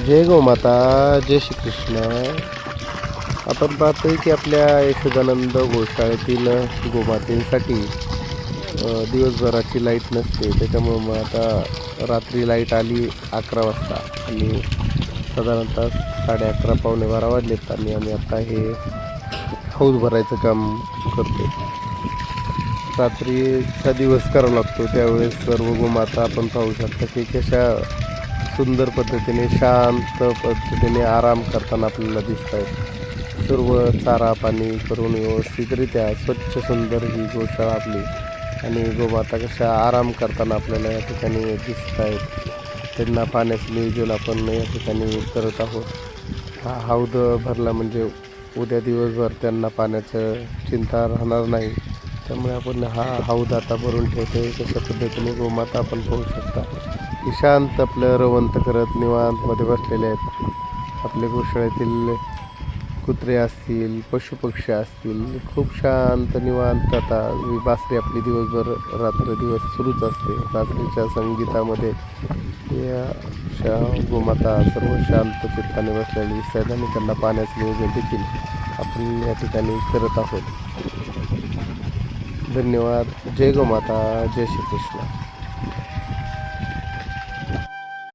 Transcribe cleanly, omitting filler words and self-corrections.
जय गोमाता, जय श्रीकृष्ण. आपण पाहतोय की आपल्या यशोदानंद गोशाळेतील गोमातेसाठी दिवसभराची लाईट नसते. त्याच्यामुळं मग आता रात्री लाईट आली 11 वाजता आणि साधारणतः 11:30 पावणे 12 वाजलेत आणि आम्ही आता हे हौद भरायचं काम करतो. रात्रीचा दिवस करावा लागतो त्यावेळेस सर्व गोमाता आपण पाहू शकता की कशा सुंदर पद्धतीने शांत पद्धतीने आराम करताना आपल्याला दिसत आहेत. सर्व चारा पाणी करून व्यवस्थितरित्या स्वच्छ सुंदर ही गोशाळा आपली आणि गोमाता कशा आराम करताना आपल्याला या ठिकाणी दिसत आहेत. त्यांना पाण्याचं नियोजन आपण या ठिकाणी करत आहोत. हा हौद भरला म्हणजे उद्या दिवसभर त्यांना पाण्याचं चिंता राहणार नाही. त्यामुळे आपण हा हौद आता भरून ठेवतोय. कशा पद्धतीने गोमाता आपण पाहू शकता की शांत आपलं रवंत करत निवांतमध्ये बसलेले आहेत. आपल्या गोशाळेतील कुत्रे असतील, पशुपक्षी असतील, खूप शांत निवांत आता बासरी आपली दिवसभर रात्र दिवस सुरूच असते. बासरीच्या संगीतामध्ये या गोमाता सर्व शांत चित्ताने बसलेली दिसतात आणि त्यांना पाण्याचं नियोजन देखील आपण या ठिकाणी करत आहोत. धन्यवाद. जय गोमाता, जय श्रीकृष्ण.